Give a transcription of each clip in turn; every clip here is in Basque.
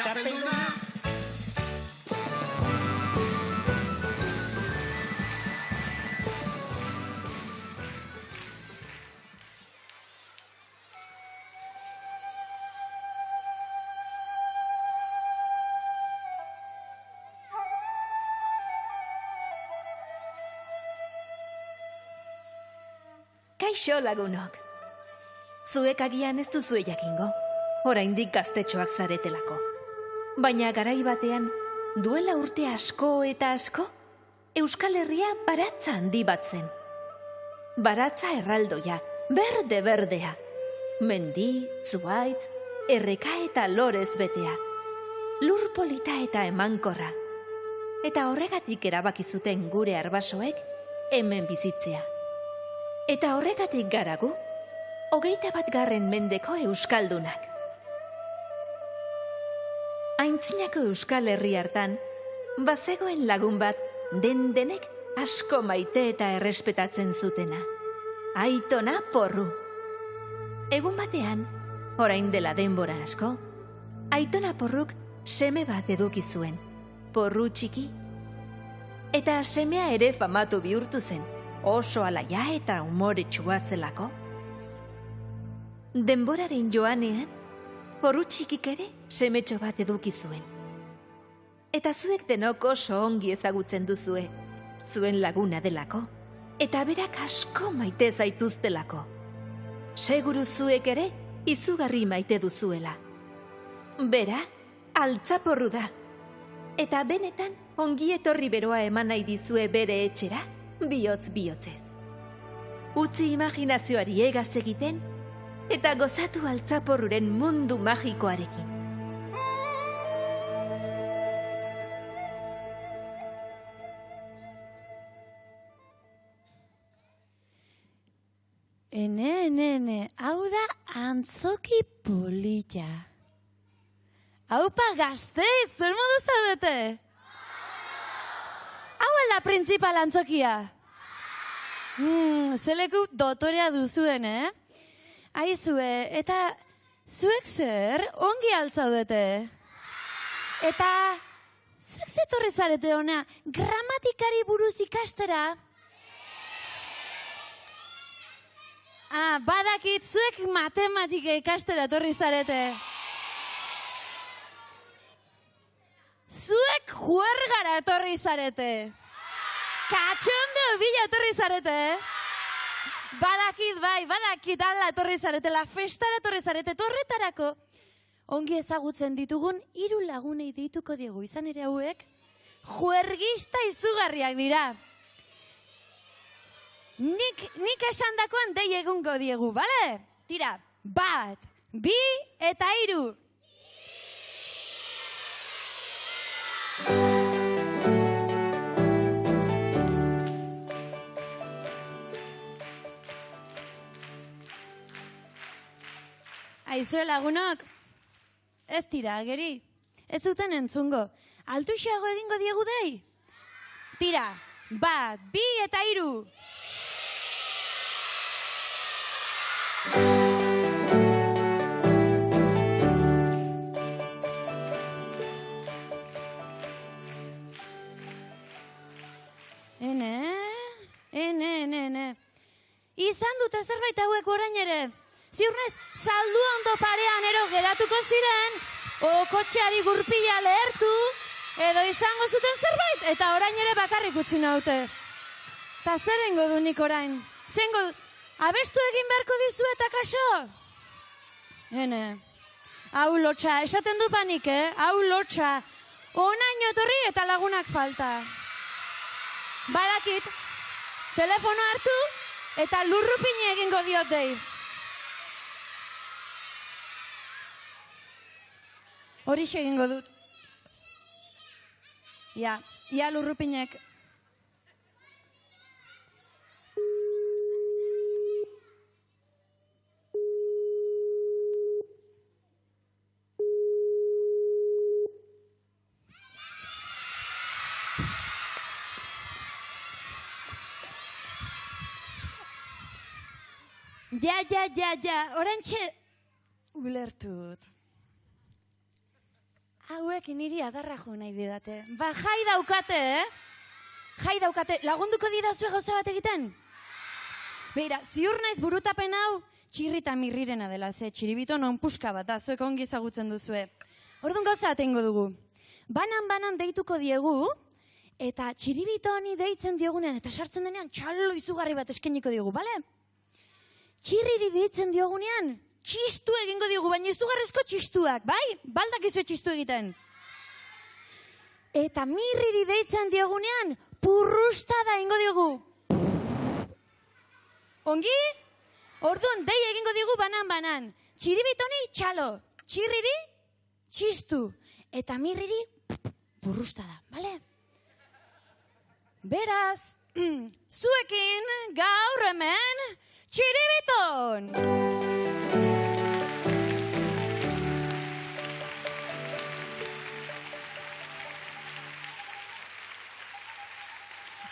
txapelduna. Kaixo lagunok. Zuek agian ez duzue jakingo, oraindik gaztetxoak zaretelako. Baina garai batean, duela urte asko eta asko, Euskal Herria baratza handi bat zen. Baratza erraldoia, berde-berdea. Mendi, zuhaitz, erreka eta lorez betea. Lur polita eta emankorra. Eta horregatik erabaki zuten gure arbasoek hemen bizitzea. Eta horregatik garagu, 21. mendeko euskaldunak. Aintzinako Euskal Herri hartan, bazegoen lagun bat denek asko maite eta errespetatzen zutena. Aitona Porru. Egun batean, orain dela denbora asko, Aitona Porruk seme bat eduki zuen, Porru txiki. Eta semea ere famatu bihurtu zen, oso alaia eta umoretsua zelako. Denboraren joanean, Porru txikik ere semetxo bat eduki zuen. Eta zuek denok oso ongi ezagutzen duzue, zuen laguna delako, eta berak asko maite zaituztelako. Seguru zuek ere izugarri maite duzuela. Bera, Altzaporru da. Eta benetan ongi etorri beroa eman nahi dizue bere etxera, bihotz-bihotzez. Utzi imaginazioari egaz egiten, eta gozatu Altzaporruren mundu magikoarekin. Ene, hau da antzoki polita. Haupa gazteiz, zer modu zaudete? Hau alda printzipal antzokia. Zeleku dotorea duzuen, Aizue, eta zuek zer ongi altzaudete? Eta zuek zetorri zarete ona gramatikari buruz ikastera? Badakit zuek matematika ikastera etorri zarete. Zuek juergara etorri zarete. Katxondo bila etorri zarete. Badakit ala etorri zaretela, festara etorri zarete, torretarako. Ongi ezagutzen ditugun 3 lagunei deituko diegu, izan ere hauek, juergista izugarriak dira. Nik esandakoan dei egungo diegu, bale? Tira, 1, 2 eta 3. Aizue lagunok, ez tira, geri, ez zuten entzungo. Altuxeago egingo diegu dei? Tira, 1, 2 eta 3. Izan dute zerbait hauek orain ere. Ziurnez, saldu ondo parean ero geratuko ziren, o kotxeari gurpila lehertu, edo izango zuten zerbait, eta orain ere bakarrik utzi naute. Ta zerengo du nik orain? Zengo du, abestu egin beharko dizu eta kaso? Hau lotxa, esaten du panik, Hau lotxa. Onaino etorri eta lagunak falta. Badakit, telefono hartu eta lurrupini egingo diot dei. Horixe egingo dut. Ia lurrupinek. Ja, orantxe ulertut. Hauek niri adarra jo nahi didate. Ba, jai daukate, Jai daukate. Lagunduko didazue gauza bat egiten? Beira, ziur naiz burutapen hau txirri eta mirrirena dela, ze txiribito non puska bat, zuek ongi ezagutzen duzue. Orduan gauza bat egingo dugu. Banan deituko diegu, eta txiribito honi deitzen diogunean, eta sartzen denean txalo izugarri bat eskeniko diogu, bale? Txirriri deitzen diogunean, txistu egingo diogu, baina izugarrezko txistuak, bai? Baldak izue txistu egiten. Eta mirriri deitzen diogunean, purrustada egingo diogu. Ongi? Orduan, dei egingo digu banan. Txiribitoni txalo, txirriri txistu, eta mirriri purrustada, bale? Beraz, zuekin gaur hemen txiribiton!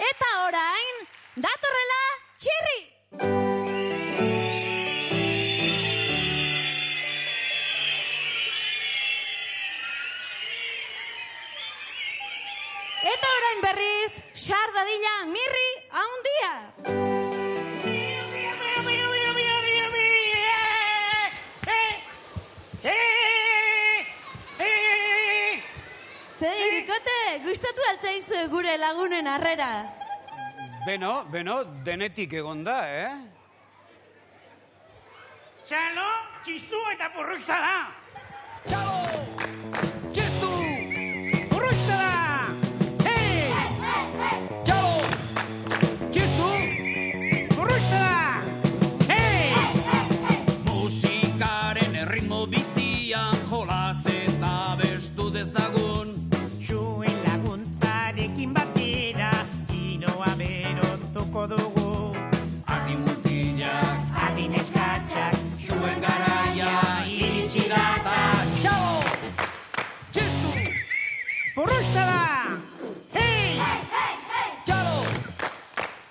Eta orain, datorrela txirri! Eta orain berriz, sardadila mirri haundia! Zer irikote, gustatu altzaizue gure lagunen harrera? Beno, denetik egon da, Txalo, txistu eta purrusta da! Txalo! Txistu! Purrusta da! Hei! Txalo! Txistu! Purrusta da! Hei! Musikaren erritmo bizian jolas eta bestu dezagun. Zuen laguntzarekin batera, giroa berotuko dugu. Adi mutilak, Adi neskatxak, zuen garaia iritsi da eta txalo! Txistu! purrusta da! Hei! Txalo!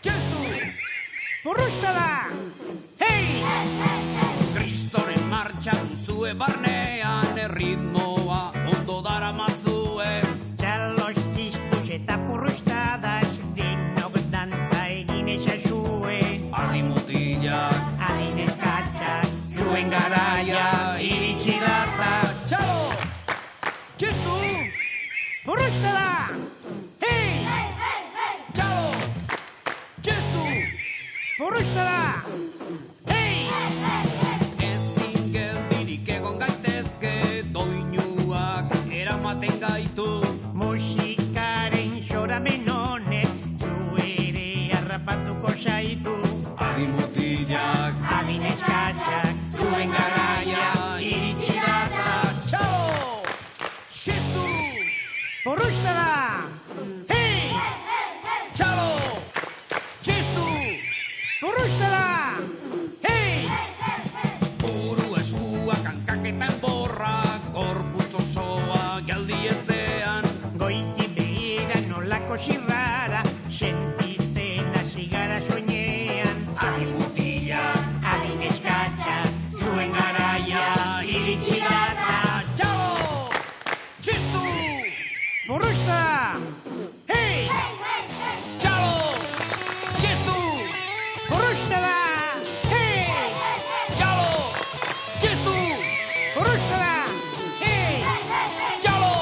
Txistu! Purrusta da! Hei! Kristoren martxa duzue barnean erritmoa ondo daramazue. Txalos, txistuz eta purrustadas, denok dantza egin esazue. Adi mutilak, Adi neskatxak, zuen garaia iritsi da eta txalo! Txistu! purrusta da! Hei! Txalo! Txistu! Purrusta da! Hei! Ezin geldirik egon gaitezke, doinuak eramaten gaitu. Musikaren xoramen honek, zu ere harrapatuko zaitu. Adi mutilak, Adi neskatxak, zuen garaia iritsi da eta txalo! Txistu! purrusta da! Hei! Txalo! Txistu! Purrusta da! Hei! Buru eskuak hankaketan borra, gorputz osoa geldi ezean. Goiti behera nolako zirrara, sentitzen hasi gara soinean. Adi mutilak, Adi neskatxak, zuen garaia iritsi da eta txalo! Txistu! purrusta da! Hei! Txalo! Txistu! Purrusta da! Hei! Txalo! Txistu! Purrusta da! Hei! Txalo!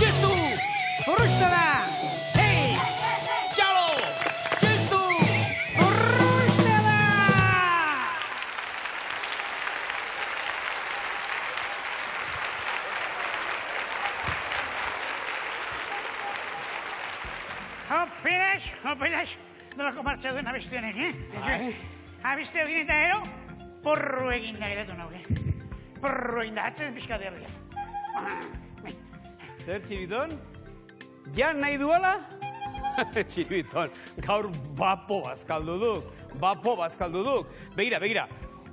Txistu! Purrusta da! Hei! Txalo! Txistu! Purrusta da! Hopelas, dolako martxa duen abesti honek, Abesti egin eta ero, porru egin da geratu nauke. Porru egin da, atzen pixka derriak. Zer, Txibiton? Jan nahi duela? Txibiton, gaur bapo bazkaldu duk. Begira.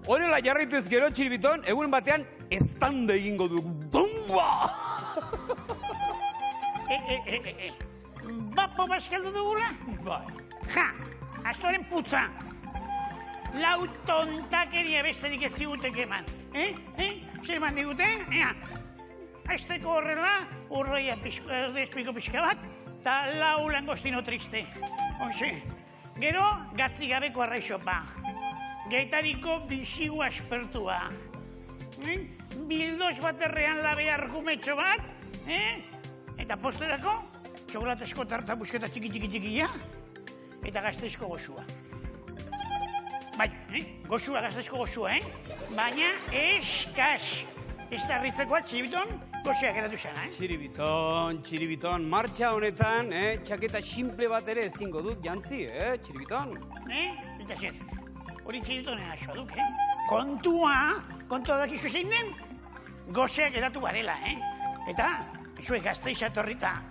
Horrela jarraituz gero, Txibiton, egun batean eztanda egingo duk. Bomba! Bapo bazkaldu dugula? Bai. Ja, astoren putza. Lau tontakeria besterik ez ziguteke eman. Zer eman digute? Azteko horrela, urroia erdezpiko pixka bat, eta lau langostino triste. Hoxe, gero, gatzi gabeko arraixopa. Gaitariko bizigu aspertua. Bildoz baterrean labe argumetxo bat, eta posterako, txokolatesko tarta busketa txiki-txiki-txikia, eta gazteizko goxua. Bai, goxua, gazteizko goxua, baina eskas. Ez da ritzekoa, txiribiton, goxeak eratu zena, Txiribiton, martxa honetan, txaketa simple bat ere ezingo dut jantzi, txiribiton. Eta zer, hori txiribitonen asua duk, Kontua dakizu zein den, goxeak eratu garela, Eta, zuek gazteiz atorrita,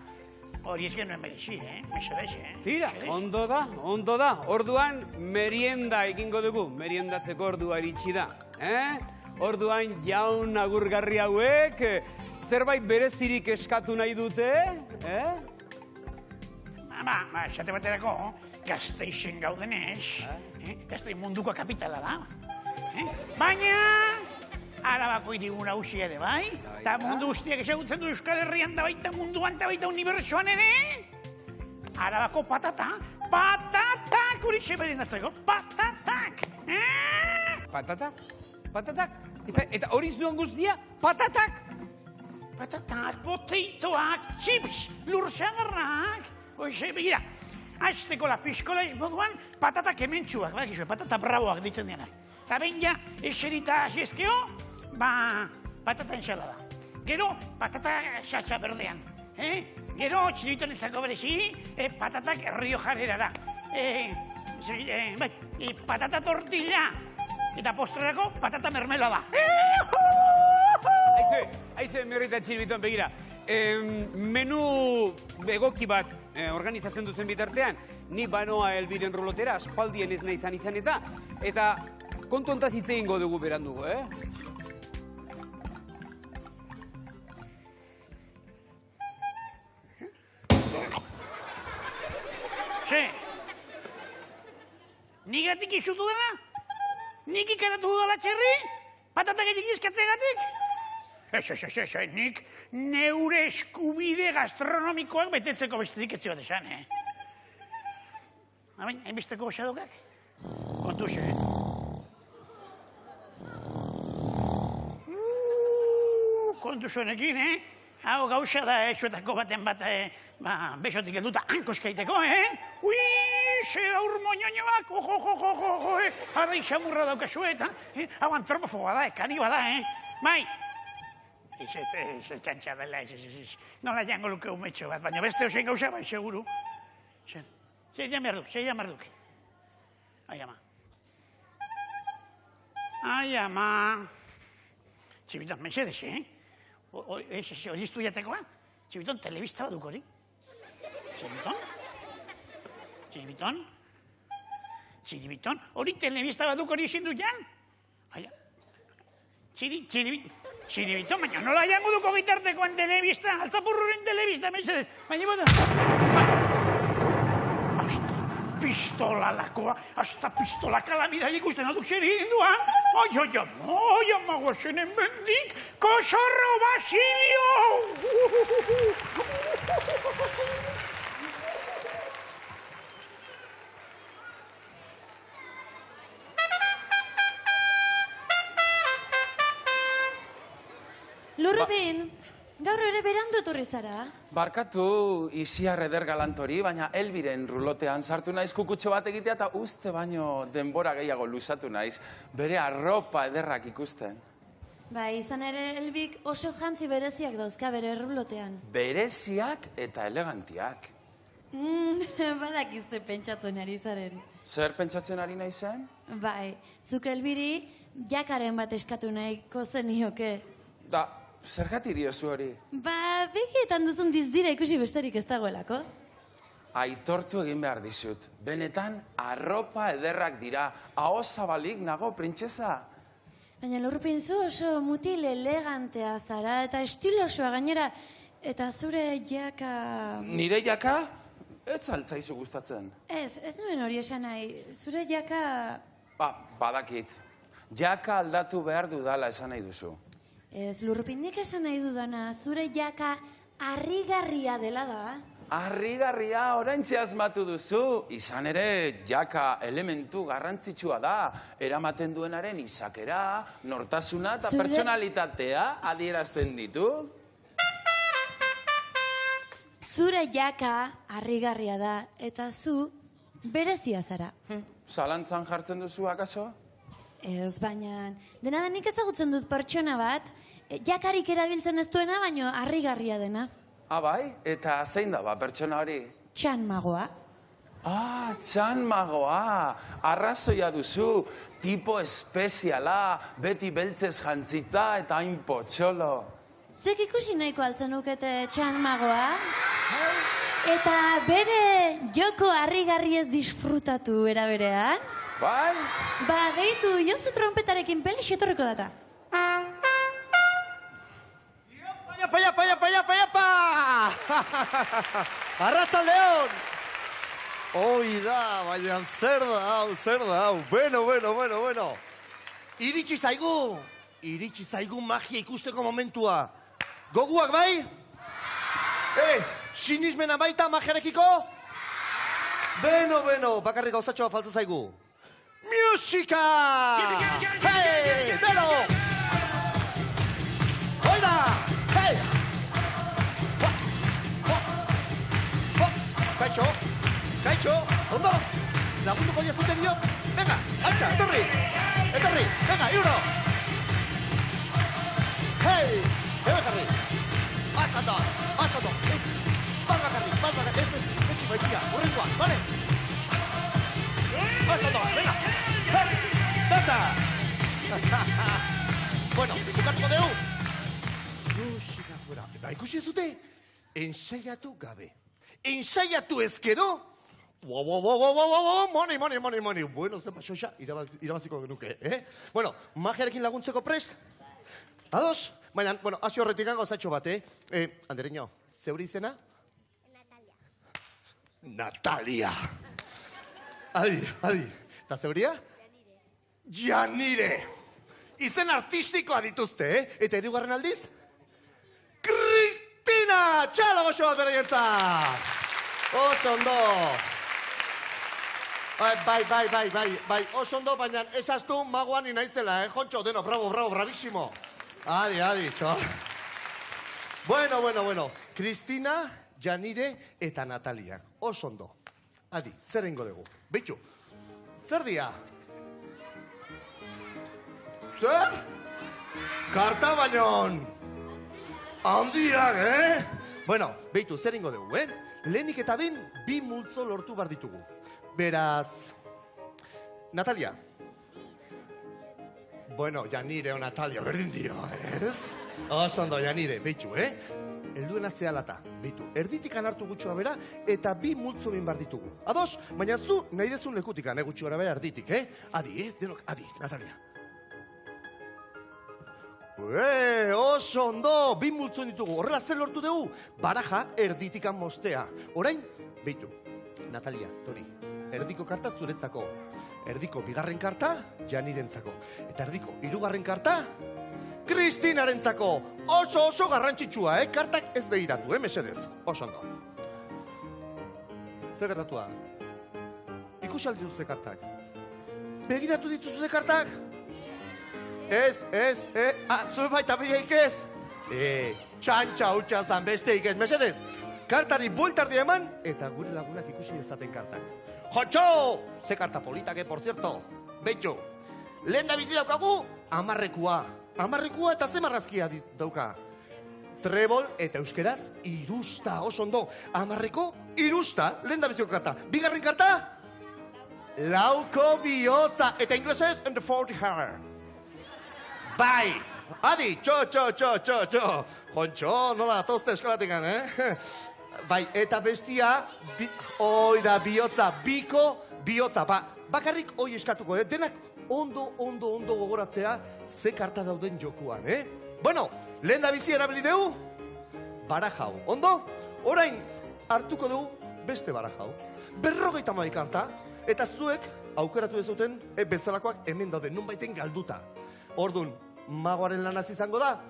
hori ez genuen merezi, mesedez, Tira, ondo da. Orduan, merienda egingo dugu, meriendatzeko ordua iritsi da, Orduan, jaun agurgarri hauek, zerbait berezirik eskatu nahi dute, esate baterako, gazteizen gaudenez, gazteiz munduko kapitala da. Baina, Arabako hirigun nagusia ere, bai? Eta mundu guztiak ezagutzen du Euskal Herrian da baita munduan da baita unibertsuan ere. Arabako patatak horixe berindatzeko, patatak! Patatak? Eta hori zuen guztia, patatak? Patatak, poteitoak, chips, lursagarrak. Hoxe, begira, azteko la piskola ez moduan patatak hementsuak, patata bravoak ditzen denak. Eta behin ja, eserita asiezkeo, patata ensalada. Gero, patata xatxa berdean. Gero, txiritonetzako berezi, patatak Rio Jarerara. Patata tortilla. Eta postrerako, patata mermelada. Aize, merrita txiribiton, begira. Menu egoki bat organizatzen duzen bitartean, ni banoa Elbiren rulotera, aspaldien ez nahi izan eta kontu hontaz hitz egingo dugu berandugu, Nigatik izutu dela? Nik ikaratu dudala txerri? Patatak egizkatzegatik? Ez, nik neure eskubide gastronomikoak betetzeko bestetik etzi bat esan, Hainbesteko goxadokak? Kontuz, Kontuz honekin, Hau gauza da, zuetako baten bat, besotik eduta hankoskaiteko, ze aur moñoñoak, ojo, arra isamurra daukazu, hau antropofoba da, kanibala, bai. Ez txantxarrela, nola jango luke umetxo bat, baina beste osein gauza bai, seguru. Zer jamarduk. Ai, ama. Txibiton, mesedez, hori iztu jatekoa? Txibiton, telebista baduk hori? Txiribiton? Hori telebista baduk hori izin du jan? Txiribiton, baina nola jango duko gitartekoan telebista? Altzapurruren telebista, mesedez. Pistola lakoa, hasta pistola kalamida ikusten alduk zer egin duan. Ai, amagoazenen bendik, Kosorro Basilio! Lurrupin, gaur ere berandu etorri zara? Barkatu Isiar eder galantori, baina Elbiren rulotean sartu naiz kukutxo bat egitea eta uste baino denbora gehiago luzatu naiz, bere arropa ederrak ikusten. Izan ere Elbik oso jantzi bereziak dauzka bere rulotean. Bereziak eta elegantiak. Badakizte pentsatzen ari zaren. Zer pentsatzen ari nahi zen? Zuk Elbiri jakaren bat eskatu nahiko zenioke. Da, zergatik diozu hori? Begietan duzun dizdira ikusi besterik ez dagoelako. Aitortu egin behar dizut. Benetan, arropa ederrak dira. Aho zabalik nago, printzesa. Baina Lurrupin zu oso mutil elegantea zara eta estilosoa gainera. Eta zure jaka... Nire jaka? Ez altzaizu gustatzen. Ez nuen hori esan nahi. Zure jaka... Badakit. Jaka aldatu behar dudala esan nahi duzu. Ez, Lurpindik esan nahi dudana, zure jaka harrigarria dela da. Harrigarria oraintxe asmatu duzu, izan ere jaka elementu garrantzitsua da, eramaten duenaren izakera, nortasuna eta pertsonalitatea adierazten ditu. Zure jaka harrigarria da, eta zu berezia zara. Zalantzan jartzen duzu, akaso? Ez, baina, dena denik ezagutzen dut pertsona bat, jakarik erabiltzen ez duena, baino harrigarria dena. Bai, eta zein da ba pertsona hori? Txan magoa. Txan magoa, arrazoia duzu, tipo espeziala, beti beltzez jantzita eta hain potxolo. Zuek ikusi nahiko altzen nukete txan magoa? Eta bere joko harrigarri ez disfrutatu era berean? Bai? Ba, deitu, Josu trompetarekin peli xetorreko data. Iapa! Arratsaldeon! Hoi da, baina zer da hau. Bueno. Iritsi zaigu magia ikusteko momentua. Goguak bai? Sinismena baita magiarekiko? Bueno, bakarrik gauzatxoa falta zaigu. Musika! Hei, deno! Hoi da! Hei! Kaixo, ondo? Lagunduko diazuten dio? Venga, altxa, etorri! Venga, iuro! Hei! Ebekarri! Atzando! Ez! Bat bakarri! Ez! Etxi baitia, horrengoa, bale? Atzando! Venga! Data! Bueno, bukatuko dugu! Musika fuera. Ikusi ez dute? Ensaiatu gabe. Ensaiatu ezkero? Money. Bueno, zenba, xoxa, irabaziko genuke, Bueno, magiarekin laguntzeko prest? Ados? Baina, bueno, hasi horretik gango zatxo bat, Andereño, zeuri izena? Natalia. Adi. Eta zeuria? Janire. Izen artistikoa dituzte, Eta hirugarren aldiz? Kristina! Txalo goxo bat beraientzat! Oso ondo! Bai, oso ondo, baina esaztu magoan inaizela, Jontxo, deno, bravo, bravísimo. Adi, txo. Bueno. Kristina, Janire eta Natalia. Oso ondo. Adi, zer ingo dugu. Beitu, zer dia? Zer? Karta bainon! Handiak, Bueno, beitu, zer ingo dugu, Lehenik eta bin, 2 multzo lortu bar ditugu. Beraz... Natalia. Bueno, Janire o Natalia, berdin dio, ez? Oso ondo, Janire, beitu, Elduena zehalata, beitu, erditikan hartu gutxoa bera, eta 2 multzo bin bar ditugu. Ados, baina zu nahi dezun lekutikan, gutxo gara bera erditik, Adi, denok, adi, Natalia. Oso ondo, 2 multzo ditugu, horrela zer lortu dugu, baraja erditikan mostea. Orain, beitu, Natalia, tori, erdiko karta zuretzako, erdiko 2. karta, Janirentzako, eta erdiko 3. karta, Kristinarentzako. Oso garrantzitsua, kartak ez begiratu, mesedez, oso ondo. Zer gertatua? Ikusaldi dituze kartak. Begiratu dituze kartak? Ez, zure baita bideik ez? Txantxa hutsa zan besteik ez, mesedez. Kartari bueltardi eman, eta gure lagunak ikusi dezaten kartak. Jotxo! Ze karta politake, por cierto. Beitxo, lehen da bizi daukagu, 10-rekua. 10-rekua eta ze marrazkia dauka. Trebol eta euskeraz, irusta, oso ondo. 10-reko, irusta, lehen da biziko karta. 2. karta, lauko bihotza. Eta inglesez, and the 40 hair. Bai! Adi, txo. Jontxo, nola datozte eskolatekan, Bai, eta bestia, oida bihotza, biko bihotza. Bakarrik hoi eskatuko, denak ondo gogoratzea ze karta dauden jokuan, Bueno, lehen da bizi erabili dugu, barajau, ondo? Orain, hartuko dugu beste barajau. 52 karta, eta zuek aukeratu dezuten bezalakoak hemen dauden, nun baiten galduta. Ordun, magoaren lanaz izango da,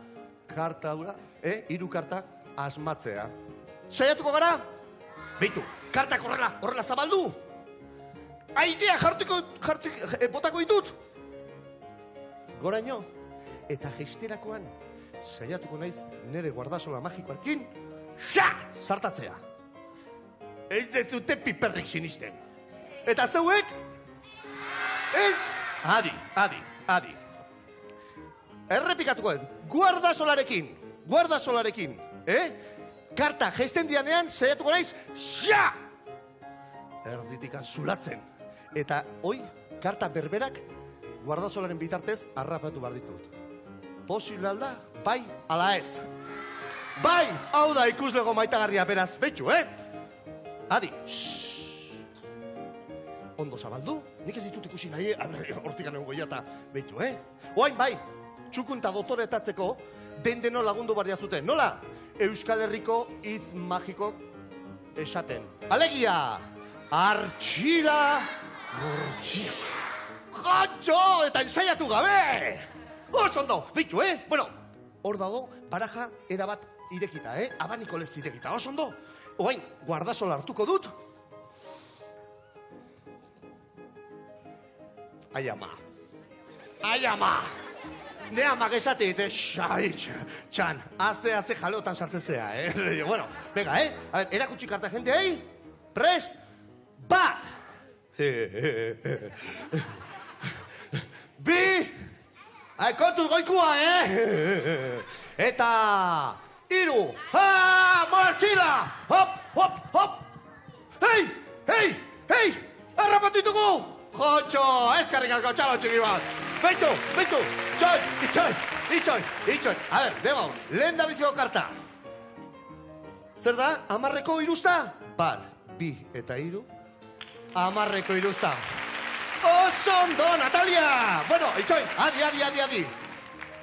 karta hura, hiru kartak asmatzea. Saiatuko gara? Beitu, kartak horrela zabaldu. Aidea botako ditut. Goraino, eta jeisterakoan saiatuko naiz nire guardasola magikoarekin sartatzea. Ez dezute piperrik sinisten. Eta zeuek? Ez? Adi. Errepikatuko dut, guardasolarekin, karta jeisten dianean saiatuko naiz erditikan zulatzen. Eta hoi, karta berberak guardasolaren bitartez harrapatu behar ditut. Posible alda, bai, ala ez. Bai, hau da ikuslego maitagarria beraz, betxu, Adi. Ondo zabaldu, nik ez ditut ikusi nahi, hortikan egun goiata, betxu, Oain bai, txukunta dotoretatzeko, dendeno lagundu barria zuten. Nola? Euskal Herriko hitz magiko esaten. Alegia! Artxila! Mortxila! Jatxo! Eta ensaiatu gabe! Osondo! Bitu, Bueno, hor dago, baraja erabat irekita, Abaniko lez irekita. Osondo! Oain, guardasola hartuko dut. Ai ama! Ne amak esatit, txan, haze jaleotan sartzezea, Bueno, venga, A ver, erakutsi karta jente, Prest! Bat! Bi! Kontuz goikua, Eta... Iru! Martxila! Hop! Hei! Arrapatu ditugu! Jotxo! Eskarrik asko txalo txiki bat! Beitu! Itxoin! A ver, demo, lehen da biziko karta. Zer da? 10ko iruzta? Bat, bi eta hiru. 10ko iruzta. Osondo, Natalia! Bueno, itxoin, adi.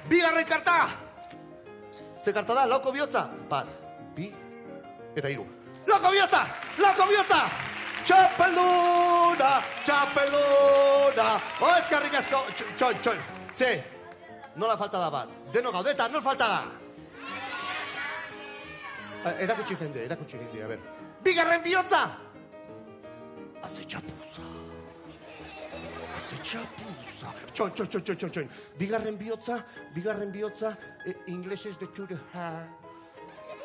Bigarren karta! Ze karta da, lauko bihotza? Bat, bi eta hiru. Lauko bihotza! Txapelduna! Eskarrik asko! Txoin! Ze, nola falta da bat? Deno gaudeta, nola falta da? Erakutsi jende, a ver. Bigarren bihotza! Haze txapuza! Txoin. Bigarren bihotza, inglesez de txure.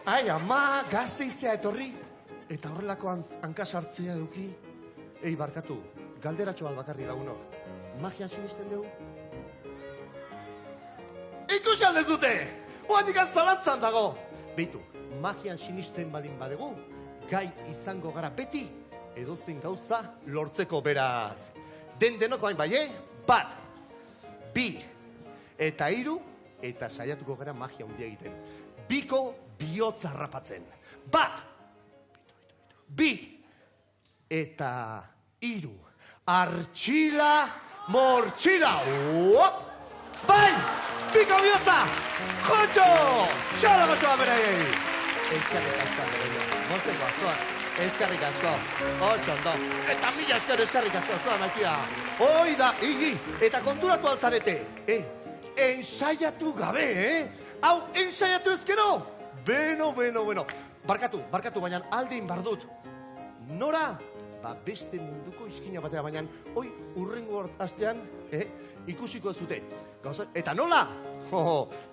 Ai, ama, gazteizea etorri. Eta horrelako hankasartzea eduki. Barkatu, galderatxo bat bakarri lagunok. Magian sinisten dugu? Ikusi aldezute! Oandikan zalantzan dago! Beitu, magian sinisten balin badegu, gai izango gara beti, edozen gauza lortzeko beraz. Denoko hain bai, Bat, bi, eta hiru, eta saiatuko gara magia hundia egiten. Biko bihotza harrapatzen. Bat, bi, eta hiru. Artxila, mortxila. Bai, biko bihotza. Jotxo, txalo gotxoa berei. Eskarrik asko, osondo. Eta mila eskarrik asko, zoa maitia. Hoi da, eta konturatu altzarete. Ensaiatu gabe, Hau, ensaiatu ezkero. Beno. Barkatu, baina aldein bardut. Nora? Beste munduko izkina batea, baina hoi urrengo astean ikusiko ez dute. Eta nola?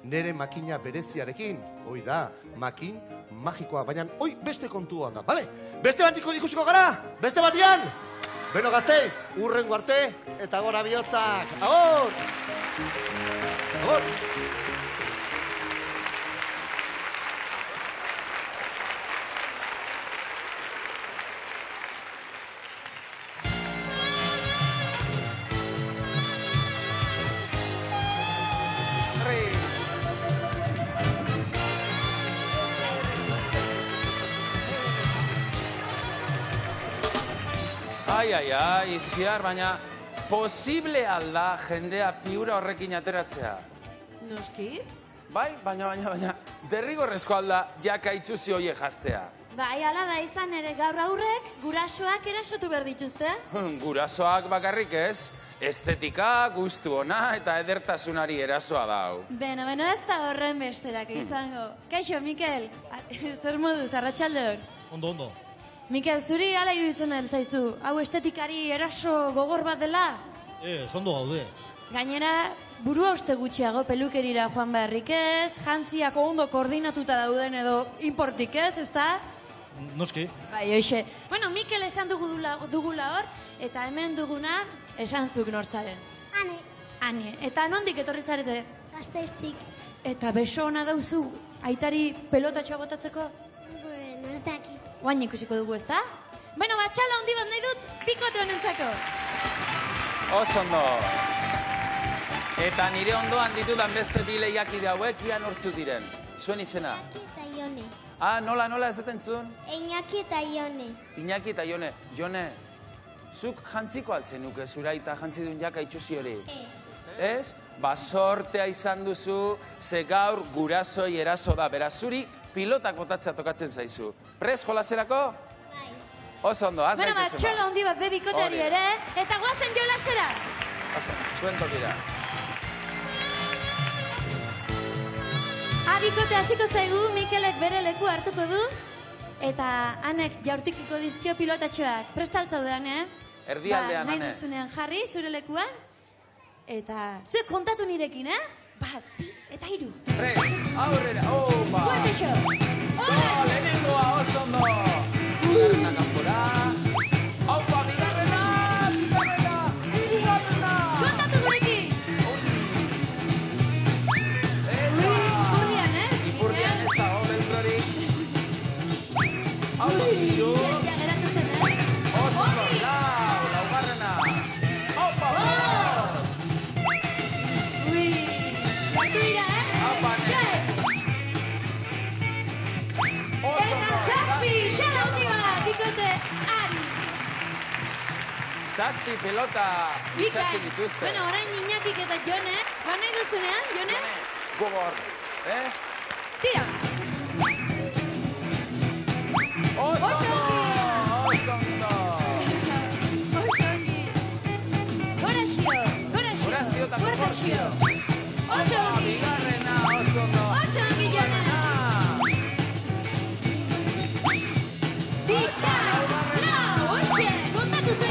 Nere makina bereziarekin. Hoi da, makin magikoa, baina hoi beste kontua da, bale? Beste batiko ikusiko gara? Beste batian? Beno gazteiz, urrengo arte, eta gora bihotzak. Agor! Ai, iziar, baina posible alda jendea piura horrekin ateratzea. Noski? Bai, baina, derrigorrezko alda jaka itxuzi hoie jastea. Bai, ala da izan ere gaur aurrek, gurasoak erasotu behar dituzte. Gurasoak bakarrik ez, estetika, gustu ona eta edertasunari erasoa dau. Beno, ez da horren besterako izango. Kaixo, Mikel, zer moduz, arratsaldeon. Ondo. Mikel, zuri ala iruditzen zaizu, hau estetikari eraso gogor bat dela? Ondo gaude. Gainera, burua uste gutxiago pelukerira joan beharrik ez, jantziak ondo koordinatuta dauden edo importik ez, ezta? Noski. Bai, hoxe. Bueno, Mikel esan dugula hor, eta hemen duguna esan zuk nortzaren. Ane. Eta nondik etorri zarete? Gasteiztik. Eta beso ona dauzu, aitari pelotatxoa botatzeko? Bueno, ez dakit. Oain ikusiko dugu, ezta? Bueno, txalo handi bat nahi dut, bikote honentzako. Oso ondo. Eta nire ondoan ditudan beste bi lehiakide hauek ia nortzu diren. Zuen izena? Iñaki eta Ione. Nola ez dut entzun? Iñaki eta Ione. Iñaki eta Jone. Jone, zuk jantziko altzen nuke zura eta jantzi duen jaka itxusi hori? Ez? Sortea izan duzu, ze gaur gurasoi eraso da. Beraz, zuri pilotak botatzea tokatzen zaizu. Prez jolaserako? Bai. Oso ondo, az Bueno, gaitezu. txolo handi bat bebikoteari Hori. ere, eta guazen jolasera. Zuen tokira. Bikote hasiko zaigu, Mikelek bere leku hartuko du, eta hanek jaurtikiko dizkio pilotatxoak. Prestaltzaudean, Erdialdean, nahi Ane. duzunean jarri, zure lekuan, eta zuek kontatu nirekin, Bat, bi, eta hiru. Prez, aurrera, opa! Fuerte xo! Lehenengoa, oso ondo! Bigarrena kanpora. Aupa, bigarrena! Kontatu gurekin! Ipurdian, Ipurdian ez da, beltrorik. Aupa, hiru. Ja geratu zen, Oso ondo, laugarrena. Aupa, bost! Ui, gertu dira, Aupa, Xe! Oso Eta zazpi, txala hundi bat, bikote, ari! Zazpi pelota itxatzen dituzte. Bueno, orain Iñakik eta Jone, nahi duzunean, Jone? Gogor, Tira! Oso Oso ondo! ongi! Oso ondo! Oso ongi! Gora xio! Horazio eta proportzio. Oso ongi! Bigarrena, oso ondo. Oso ongi, Jone! Bita! Lau! Oxe! Kontatu zuen!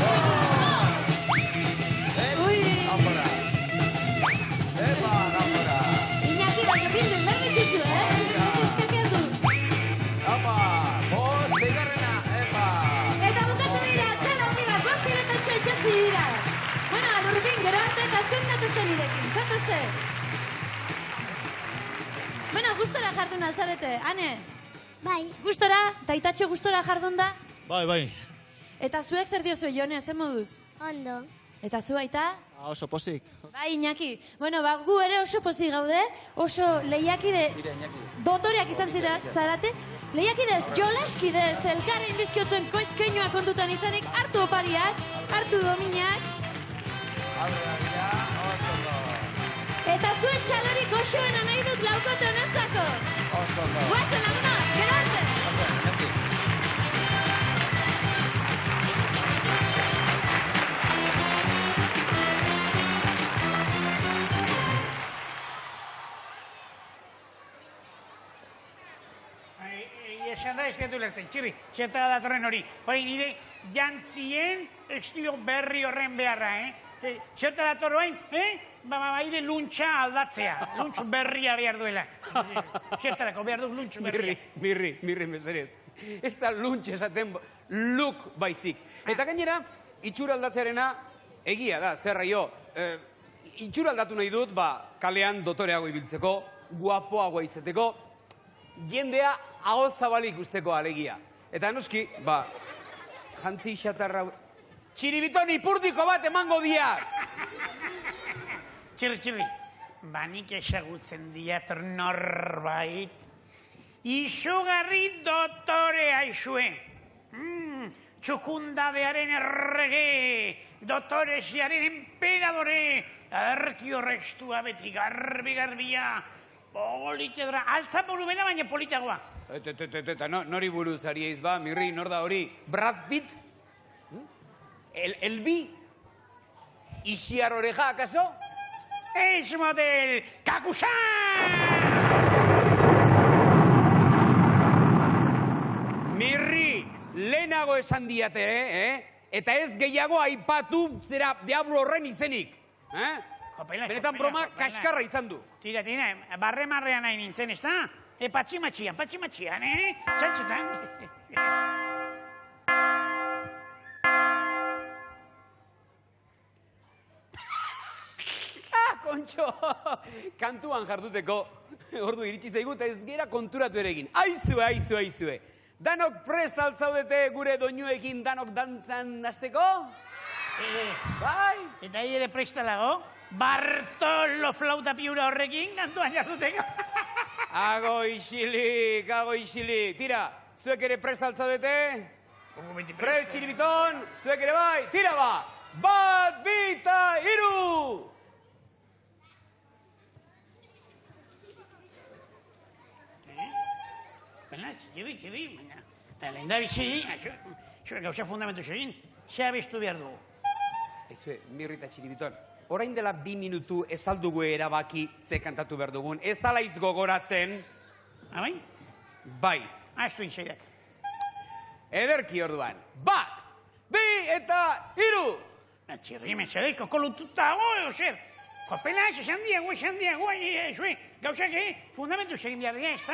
Ui! Gampora. Epa, gampora. Iñaki, baina bilduen berdituzu, Ez eskakeatu! Apa, bost, seigarrena, epa. Eta bukatu dira, txala handi bat, bostiretatxo etxatzi dira. Bueno, alurbin, gero arte eta zuek zatuzte nirekin, zatuzte. Bueno, gustora jardun altzarete, Ane? Bai. Gustora, eta itatxo gustora jardun da? Bai. Eta zuek zer diozue, Jone, zer moduz? Ondo. Eta zu aita? Oso pozik. Bai, Iñaki. Bueno, gu ere oso pozik gaude, oso lehiakide Mira, Iñaki. dotoreak izan zarate, lehiakidez, jolaskidez, elkarren dizkiotzuen keinoak kontutan izanik, hartu opariak, hartu dominak, Aurrera dira, oso ondo. eta zuen txalorik osoena nahi dut laukote honentzako. Oso ondo. Guazen laguna, gero arte! Oso, Iñaki. Esan da, ez diatu lertzen, txirri, zertara datorren hori. Hori nire jantzien estilo berri horren beharra, Zertara dator bain, Baire luntxa aldatzea, luntx berria behar duela. Zertarako behar du luntx berria. Mirri, meserez. Ez da luntxe esaten look baizik. Eta gainera, itxura aldatzearena egia da, zerra jo. Itxura aldatu nahi dut, kalean dotoreago ibiltzeko, guapoago izeteko, jendea aho zabalik usteko alegia. Eta noski, jantzi xatarra... Txiribiton ipurdiko bat emango diak! Txirri, banik esagutzen diat norbait. Izugarri dotorea izue. Txukundadearen errege, dotoresiaren emperadore, adarki horrestua beti garbia, politedra, altza buru bena baina politagoa. Eta nori buruz ari eiz Mirri, nor da hori? Brad Pitt? Elbi? Ixiar oreja, akaso? Ez model, kakusan! Mirri, lehenago esan diate, Eta ez gehiago aipatu zera diablo horren izenik. Benetan broma kaskarra izan du. Tira, barre-marrean nahi nintzen, ez da? Patximatxian, Txantxetan. Kontxo, kantuan jarduteko. Ordu iritsi zaigu eta ez gera konturatu ere egin. Aizue. Danok prest altzaudete gure doinuekin danok dantzan hasteko? Bai? Eta ere prestalago? Bartolo flauta piura horrekin kantuan jarduteko. Ago isilik. Tira, zuek ere prest altzaudete? Prest, txiribiton, zuek ere bai? Tira ba! 1, 2, 3! Txibi, baina. Eta lehen da bitxi, gauza fundamentu egin, xe abestu behar dugu. Ezue, Mirri eta Txiribiton, orain dela 2 minutu ez aldugu erabaki ze kantatu behar dugun, ez alaiz gogoratzen. Bai? Bai. Astu inxeidak. Ederki orduan. 1, 2 eta 3! Txirri metxadei, kokolututa edo zer. Kopela, esan diago, gauzak, fundamentu egin behar dira, ez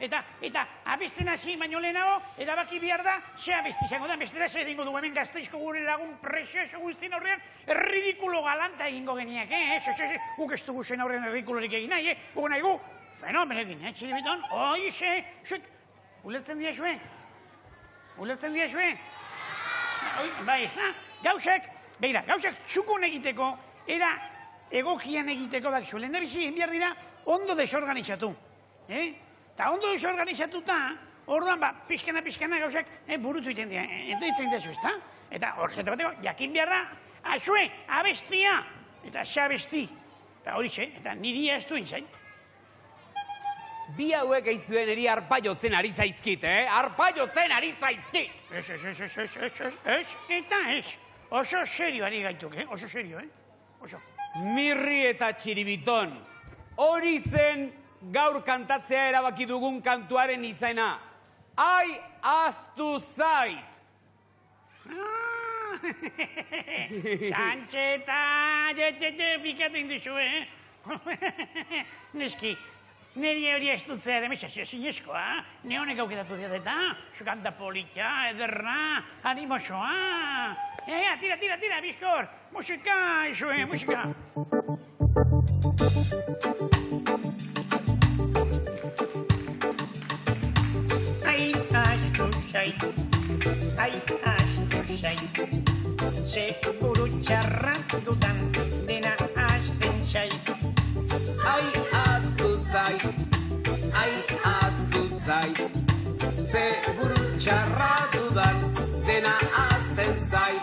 da, Eta abesten hasi baino lehenago, erabaki behar da, ze abesti izango da, bestera ze egingo du hemen Gasteizko gure lagun presio guztien horrean, ridikulo galanta egingo geniak, guk ez dugu zen horrean ridikulorik egin nahi, guk nahi gu, fenomenekin, Txiribiton, ulertzen dira Bai, ez da, gauzak txukun egiteko, era egokian egiteko dakizu. Lehen da bizi egin behar dira ondo desorganizatu. Eta ondo desorganizatuta, orduan, pixkana gauzak burutu iten dira. Entaitzen dezu, ez da? Eta horretu bateko, jakin behar da, azue, abestia, eta xabesti. Eta hori ze, eta niri ez duen zait. Bi hauek eizuen eri arpaiotzen ari zaizkit, Arpaiotzen ari zaizkit! Ez, eta ez. Oso serio ari gaituk, oso serio, Oso. Mirri eta Txiribiton, hori zen gaur kantatzea erabaki dugun kantuaren izena. Ai, ahaztu zait! Txantxeta, pikaten duzu, Neski, niri hori ez dutzea ere mesazio zinezkoa, ne honek aukeratu dira eta, zukanta polita, ederra, animosoa. Tira, bizkor, musika, musika. Ai, ahaztu zait, ze buru txarra dudan dena ahazten zait. Ai, ahaztu zait, ze buru txarra dudan dena ahazten zait.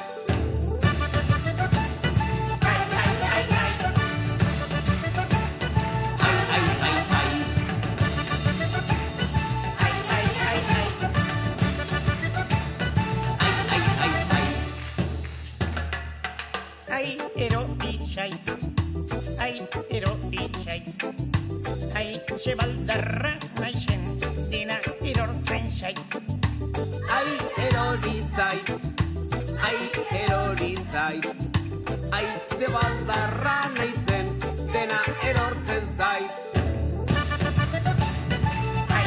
Ai, ze baldarra naizen, dena erortzen zait. Ai, erori zait, ai, ze baldarra naizen, dena erortzen zait. Ay,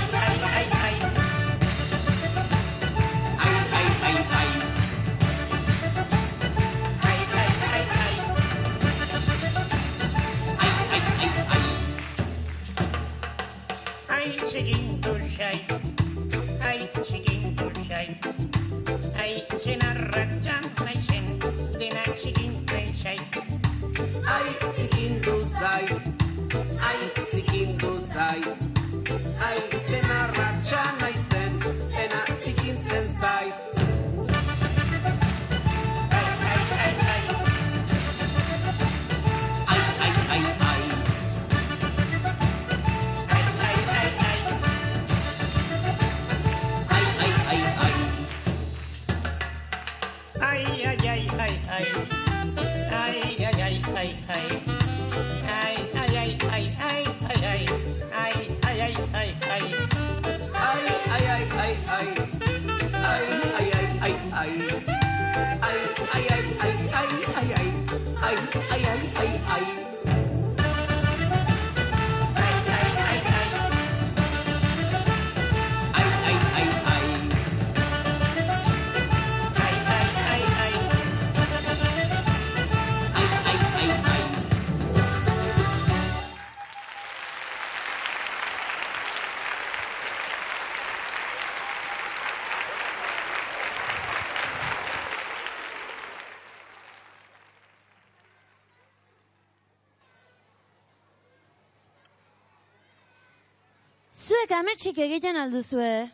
zuek ametsik egiten alduzue.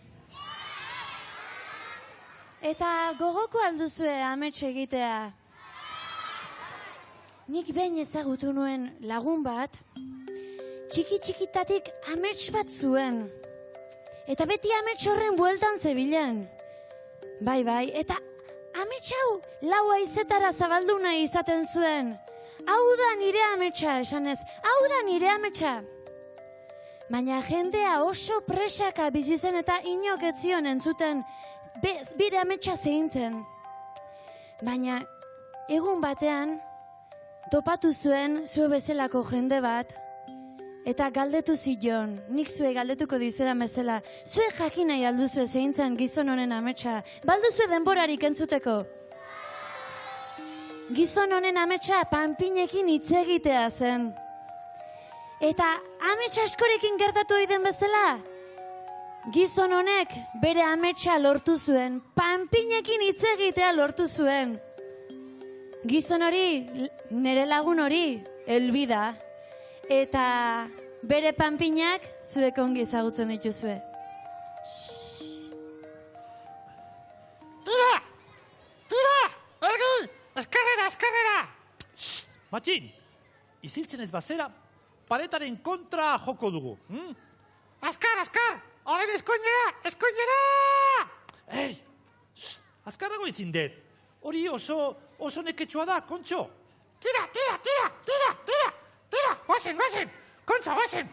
Eta gogoko alduzue amets egitea. Nik behin ezagutu nuen lagun bat, txiki-txikitatik amets bat zuen. Eta beti amets horren bueltan zebilen. Bai, eta amets hau lau haizetara zabaldu nahi izaten zuen. Hau da nire ametsa, esanez, hau da nire ametsa. Baina jendea oso presaka bizi zen eta inok ez zion entzuten bire ametsa zehintzen. Baina egun batean topatu zuen zue bezalako jende bat eta galdetu zion, nik zue galdetuko dizuedan bezala, zue jakin nahi alduzue zehintzen gizon honen ametsa, balduzue denborarik entzuteko. Gizon honen ametsa panpinekin hitz egitea zen. Eta ametsa askorekin gertatu egiten bezala, gizon honek bere ametsa lortu zuen, panpinekin hitz egitea lortu zuen. Gizon hori, nire lagun hori, Elbida, eta bere panpinak zuek ongi ezagutzen dituzue. Tira! Elgi! Eskarrera! Matin, iziltzen ez bazera, paretaren kontra joko dugu. Azkar! Horren eskoinera! Ei, azkarrago izin dut. Hori oso neketsua da, Kontxo. Tira! Guazen! Kontxo, guazen!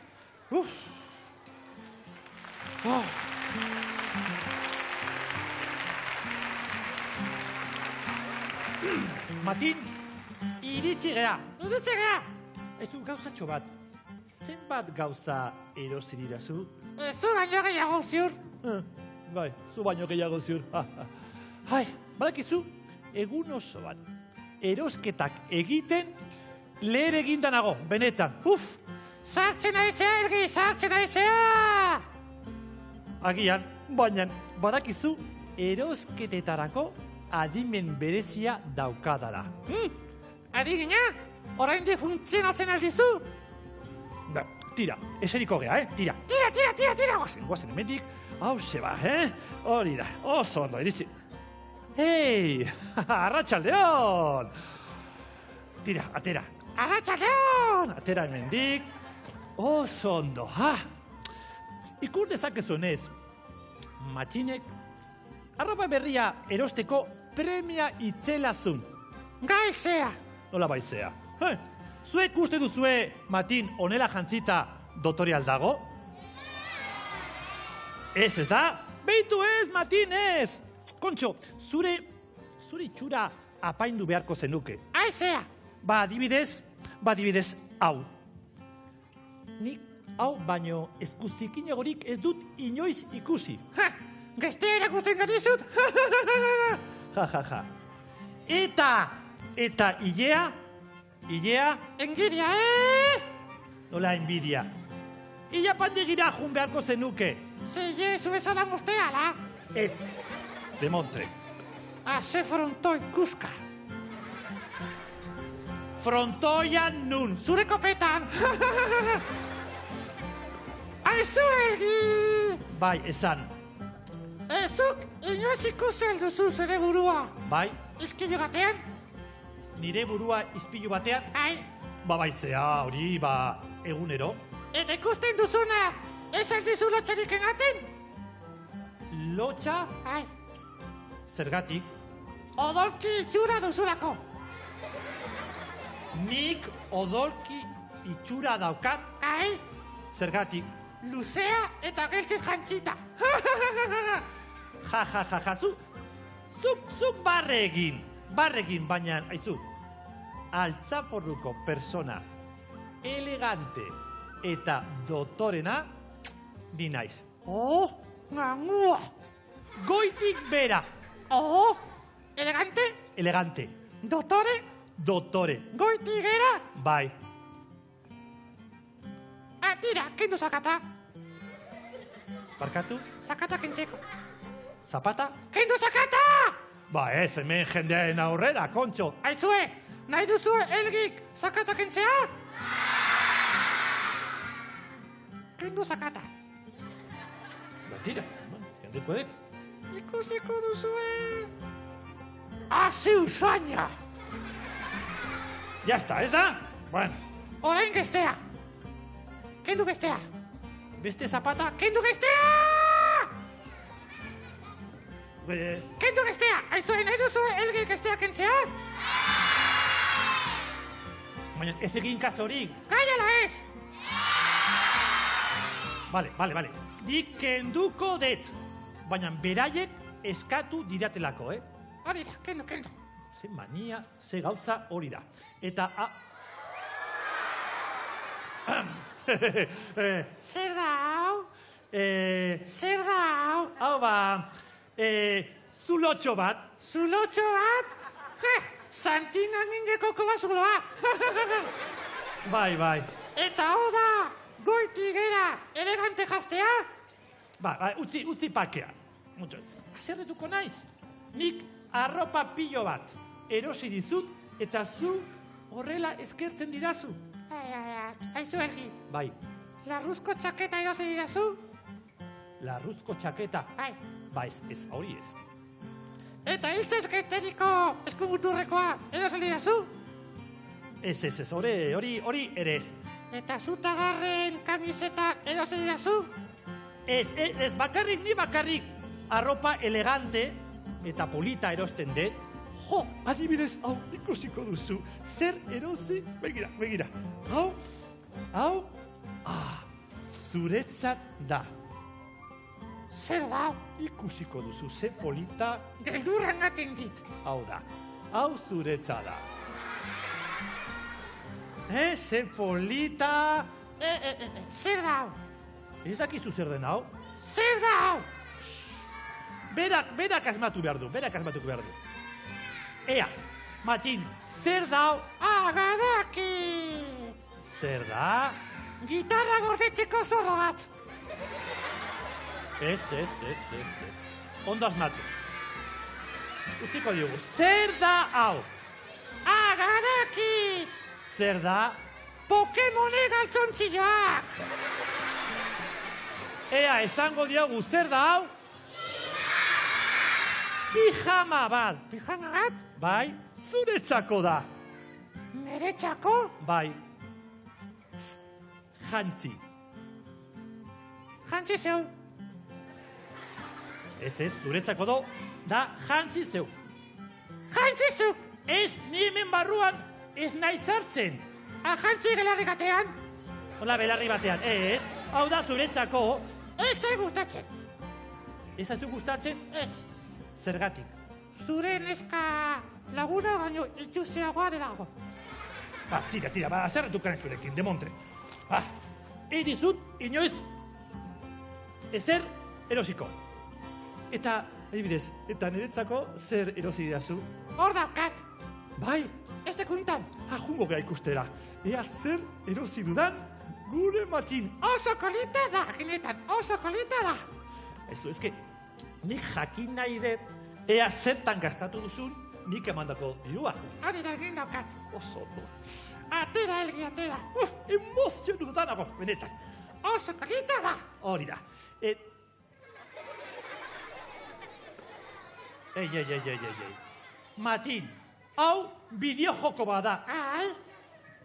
Matin, iritsi gea. Ez du gauzatxo bat. Zenbat gauza erosiridazu? Zu baino gehiago ziur. Bai, zu baino gehiago ziur. Hai, badakizu, egun osoan erosketak egiten leher eginda nago, benetan. Sartzen aizea! Agian, baina badakizu erosketetarako adimen berezia daukadala. Adigina, oraindik funtzionatzen aldizu? Tira, eseriko gea, Tira. Tira! Guazen emendik, hau seba, Hori da, oso ondo, iritsi. Hei, arratsaldeon! Tira, atera. Arratsaldeon! Atera emendik, oso ondo, Ikur dezakezunez, Matxinek, arropa berria erosteko premia itzelazun. Gaizea! Nola baizea? Zuek uste duzue Matin onela jantzita dotorial dago? Ez da? Beitu ez, Matin, ez! Kontxo, zure itxura apaindu beharko zenuke. Aizea! Ba, adibidez, hau. Nik hau baino eskuzikinagorik ez dut inoiz ikusi. Gestea erakusten gatizut! Ja. Eta ilea? Engidia, Nola enbidia? Ila pandegira jun beharko zenuke. Zeie, zube zalan usteala. Ez, demontre. Ze frontoi kuska. Frontoian nun. Zure kopetan. Aizu, Elgi! Bai, esan. Zuk inoiz ikusen duzu zure burua. Bai, Izkilu batean? nire burua izpilu batean? Ai. Ba, baitzea, hori, egunero. Eta ikusten duzuna, ez aldizu lotxarik engaten? Lotxa? Ai. Zergatik? Odolki itxura duzulako. Nik odolki itxura daukat? Ai. Zergatik? Luzea eta geltziz jantzita. Ja, zuk barregin, baina, aizu, altzaporruko persona elegante eta dotorena di naiz. Gangua. Goitik bera. Elegante? Elegante. Dotore? Goiti gera? Bai. Tira, kendu zakata. Barkatu? Zakata kentzeko. Zapata? Kendu zakata! Ba ez, hemen jendearen aurrera, Kontxo. Aizue, nahi duzue Elgik zakata kentzea? Kendu zakata. Tira, kenduko dut. Ikusiko duzue. Hazi usaina! Ya está, ez da? Bueno. Orain gestea. Kendu bestea. Beste zapata, kendu Gestea! bestea! Kendu gestea! Aizue, nahi duzue elge gestea kentzea? Baina ez egin kasorik. Gaiala ez! Bale. Nik kenduko dut. Baina beraiek eskatu didatelako, Hori da, kendu. Ze mania, ze gauza hori da. Eta... Zer da hau? Zer da hau? Hau ba... Zulotxo bat. Zulotxo bat? Santina ningeko kolazuloa. Bai. Eta hau da, goiti gera, elegante jastea? Ba, utzi pakea. Zerretuko naiz. Nik arropa pilo bat erosi dizut eta zu horrela eskertzen didazu. Aizu elgi. Bai, Larruzko txaketa erosi didazu? larruzko txaketa. Bai. Ba, ez, hori ez. Eta hiltzezketeriko eskubuturrekoa erosi didazu? Ez, hori ere ez. Eta zutagarren kamiseta erosi didazu? Ez, bakarrik, ni bakarrik. Arropa elegante eta polita erosten dut. Jo, adibidez, hau ikusiko duzu. Zer erosi? Begira. Hau, zuretzat da. Zer da? Ikusiko duzu, ze polita, Geldurran gaten dit. hau da. Hau zuretza da. Ze polita... Zer da hau? Ez dakizu zer den hau? Zer da hau? Berak asmatuko behar du. Ea, Matin, zer da hau? Agadaki! Zer da? Gitarra gordetzeko zorro bat. Ez. Ondo asmatu. Utziko diogu, zer da hau? Agadaki! Zer da? Pokemone galtzontzioak! Ea, esango diogu, zer da hau? Pijama bat. Pijama bat? Bai, zuretzako da. Neretzako? Bai. Jantzi. Jantzi zeu. Ez, zuretzako da jantzi zeu. Jantzi zeu! Ez, ni hemen barruan ez nahi sartzen. Jantzi gelarri gatean? Hola, belarri batean. Ez, hau da zuretzako. Ez zai gustatzen. Ez haizu gustatzen? Ez. Zergatik. Zure neska laguna baino itxuseagoa delago. Tira, zerretukan zurekin, demontre. Dizut, inoiz, ezer erosiko. Eta, adibidez, eta niretzako zer erosi didazu? Hor daukat. Bai, Ez dekuntan. jungo gara ikustera. Ea zer erosi dudan gure Matin. Oso kolita da, genetan, oso kolita da. Eso, eske, nik jakin nahi dut, ea zertan gastatu duzun, nik emandako dirua. Hori da egin daukat. Oso ondo. Atera, elgi, atera. Emozionu danago, benetan. Oso kolita da. Hori da. Ei. Matin, hau bideojoko bada. Ai,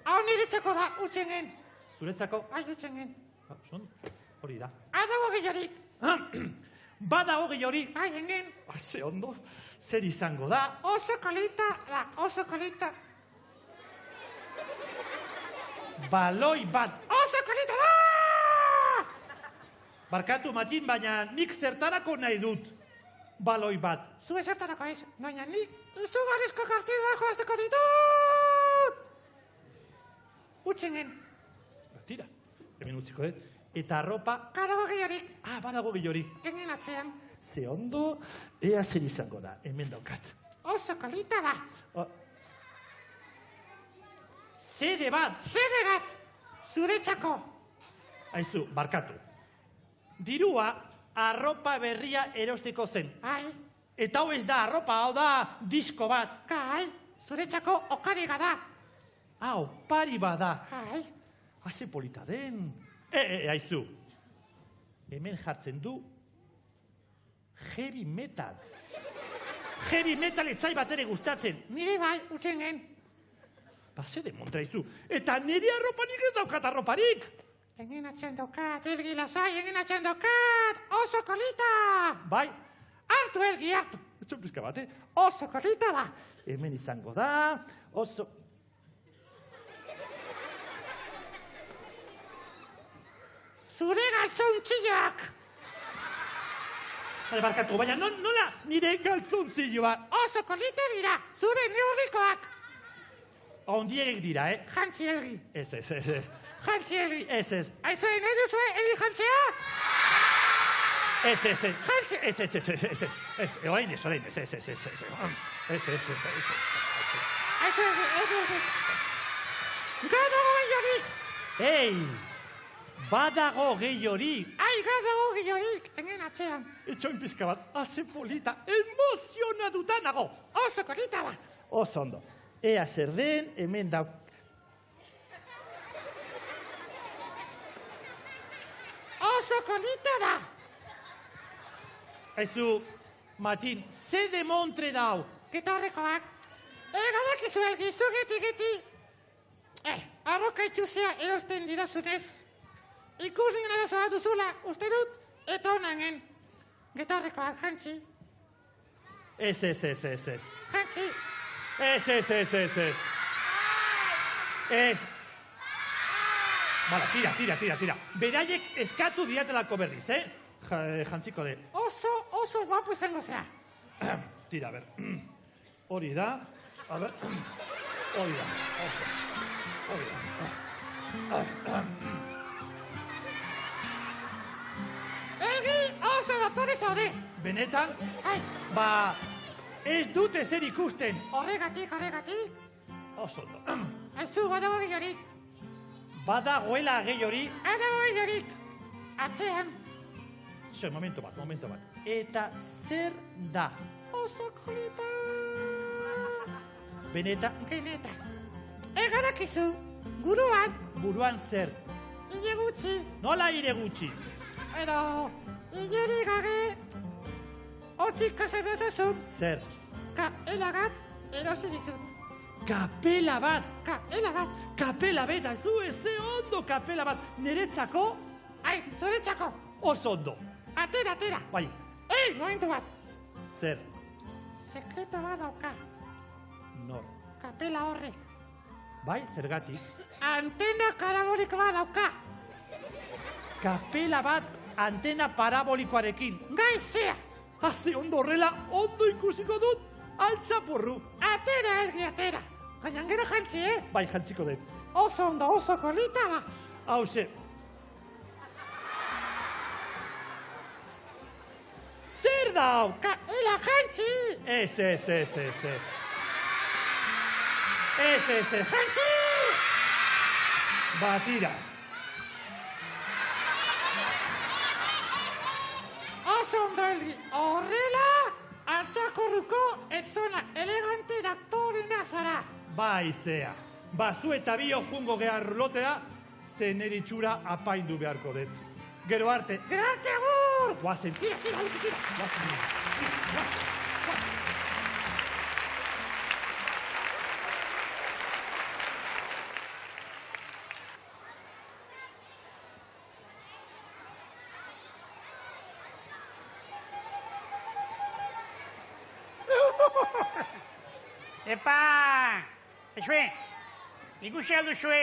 hau niretzako da, utxengen. Zuretzako? Ai, utxengen. Hori da. Adago gehiarik. Bada hogei hori. Ai, engen. Ze ondo, zer izango da? Oso kolita da, oso kolita. Baloi bat. Oso kolita da! Barkatu, Matin, baina nik zertarako nahi dut baloi bat. Zu ezertarako ez, baina nik izugarrizko partida jolasteko ditut! Utxengen. Tira, hemen utziko dut. Eta arropa... Badago gehiarik. Badago gehiarik. Engen atzean. Ze ondo, ea zer izango da, hemen daukat. Oso kolita da. Zede bat! Zede bat! Zuretzako. Aizu, barkatu. Dirua arropa berria erosteko zen. Ai. Eta hau ez da arropa, hau da disko bat. Kai, zuretzako okariga da. Opari bada. Ai. Haze polita den. Aizu. Hemen jartzen du Heavy metal. Heavy metal etzai bat ere gustatzen. Nire bai, utzen gen. Base de montraizu. Eta nire arroparik ez daukat arroparik. Engen atxan daukat, Elgi lasai, engen atxan daukat. Oso kolita! Bai, Hartu, Elgi, hartu. etxon pizka bat, Oso kolita da. Hemen izango da, oso... Zure galtzontzioak. Barkatu, baina nola nire galtzontzioa. Oso kolita dira, zure neurrikoak. Ondiegek dira, Jantzi, Elgi. Ez. Jantzi, Elgi. Ez. Aizue, nahi duzue, Elgi jantzea? Ez. Jantzi. Ez. Orain ez. Aizue, Elgi. Gadago gehiorik. Ei, badago gehiorik. Ai, gadago gehiorik, engen atxean. Etxoin pizka bat, haze polita, emozionatuta nago. Oso kolita da. Oso ondo. Ea zer den, hemen da... Oso kolita da. Aizu, Matin, ze demontre dau? Gitarrekoak. Gadakizu, Elgi, zu geti. Arroka itxuzea erosten didazunez. Ikusmin arazoa duzula, uste dut, eta honangen. Gitarrekoak, jantzi. Ez. Jantzi. Ez. Ez. Bala, tira. Beraiek eskatu diatelako berriz, Jantziko de. Oso guapo izango zea. Tira, a ber. Hori da. A ber. Hori da. Hori da. Elgi, oso doktore zaude. Benetan, Ai, ba, ez dute zer ikusten. horregatik. Oso ondo. Aizu, badago gehiorik. Badagoela gehiori. Badago gehiorik. Atzean. Momentu bat. Eta zer da? Oso kolita. Benetan, Geneta. Gadakizu, buruan zer? hile gutxi. Nola ire gutxi? Edo, hileri gabe, hortzik kasa dezazun, Zer? elagat erosi dizut. Kapela bat! Elagat. Zu eze ondo kapela bat! Niretzako Ai, zuretzako. oso ondo. Atera. Bai, Momentu bat. zer? Sekreto bat dauka. Nor? Kapela horrek. Bai, zergatik? Antena karaboliko bat dauka. Kapela bat antena parabolikoarekin. Gaizea. Haze ondo horrela, ondo ikusiko dut, altzapurru. Atera, Elgi, atera. Baina gero jantzi, Bai, jantziko dut. Oso ondo, oso kolita da. Hauze. Zer da hau? Ela jantzi. Ez. Jantzi. Batira. Oso ondo, Elgi. Horrela, altzakorruko etzona elegante daktorina zara. Bai, zea. Zu eta bio jungo gehar lotera, zen eritxura apaindu beharko dut. Gero arte. Gero arte, agur! Guazen. Tira. Guazen. Epa! Ezue, ikusi alduzue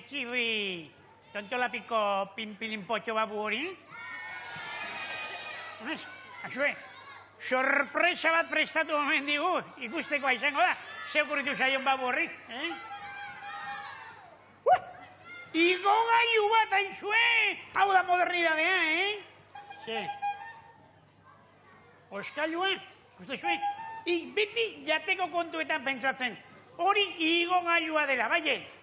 txirri tontolapiko pinpilinpotxo babu hori? Ezue, sorpresa bat prestatu omen digu, ikusteko izango da, zeukurritu zaion babu horri, Igo gailu bat, aizue! Hau da modernidadea, Ze. Oskailua, uste zue? Beti jateko kontuetan pentsatzen. Hori igogailua dela, baietz.